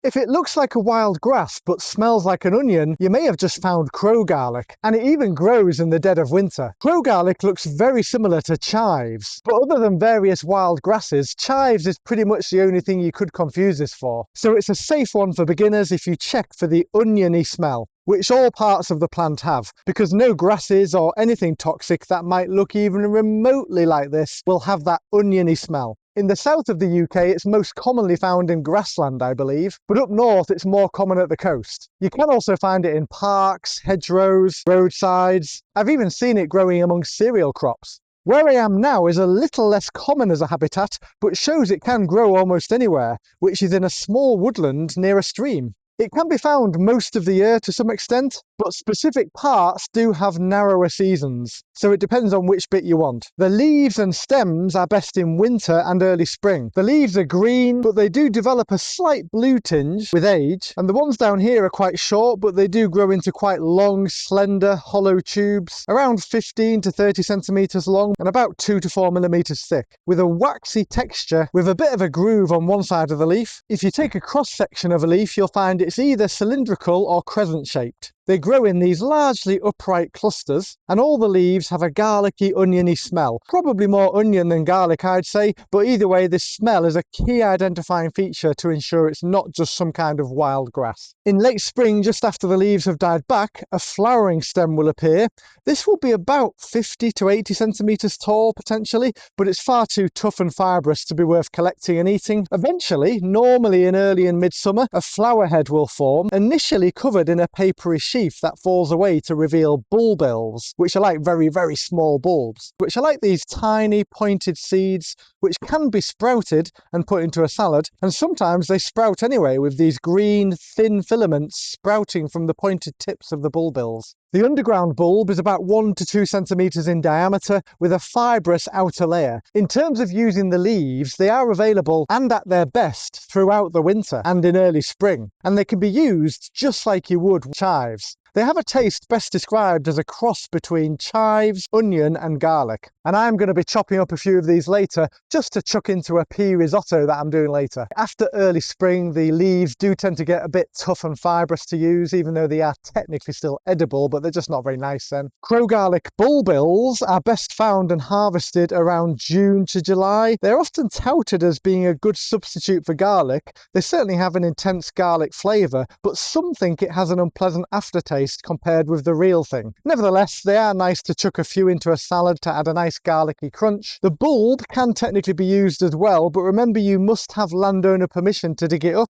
If it looks like a wild grass but smells like an onion, you may have just found crow garlic, and it even grows in the dead of winter. Crow garlic looks very similar to chives, but other than various wild grasses, chives is pretty much the only thing you could confuse this for. So it's a safe one for beginners if you check for the oniony smell, which all parts of the plant have, because no grasses or anything toxic that might look even remotely like this will have that oniony smell. In the south of the UK, it's most commonly found in grassland, I believe, but up north it's more common at the coast. You can also find it in parks, hedgerows, roadsides. I've even seen it growing among cereal crops. Where I am now is a little less common as a habitat, but shows it can grow almost anywhere, which is in a small woodland near a stream. It can be found most of the year to some extent, but specific parts do have narrower seasons, so it depends on which bit you want. The leaves and stems are best in winter and early spring. The leaves are green, but they do develop a slight blue tinge with age, and the ones down here are quite short, but they do grow into quite long, slender, hollow tubes, around 15 to 30 centimetres long and about 2 to 4 millimetres thick, with a waxy texture with a bit of a groove on one side of the leaf. If you take a cross-section of a leaf, you'll find it's either cylindrical or crescent-shaped. They grow in these largely upright clusters, and all the leaves have a garlicky, oniony smell. Probably more onion than garlic, I'd say, but either way, this smell is a key identifying feature to ensure it's not just some kind of wild grass. In late spring, just after the leaves have died back, a flowering stem will appear. This will be about 50 to 80 centimetres tall, potentially, but it's far too tough and fibrous to be worth collecting and eating. Eventually, normally in early and midsummer, a flower head will form, initially covered in a papery sheath that falls away to reveal bulbils, which are like very, very small bulbs, which are like these tiny pointed seeds which can be sprouted and put into a salad, and sometimes they sprout anyway with these green, thin filaments sprouting from the pointed tips of the bulbils. The underground bulb is about 1 to 2 centimetres in diameter with a fibrous outer layer. In terms of using the leaves, they are available and at their best throughout the winter and in early spring, and they can be used just like you would chives. They have a taste best described as a cross between chives, onion and garlic. And I'm going to be chopping up a few of these later just to chuck into a pea risotto that I'm doing later. After early spring, the leaves do tend to get a bit tough and fibrous to use, even though they are technically still edible, but they're just not very nice then. Crow garlic bulbils are best found and harvested around June to July. They're often touted as being a good substitute for garlic. They certainly have an intense garlic flavour, but some think it has an unpleasant aftertaste compared with the real thing. Nevertheless, they are nice to chuck a few into a salad to add a nice garlicky crunch. The bulb can technically be used as well, but remember you must have landowner permission to dig it up.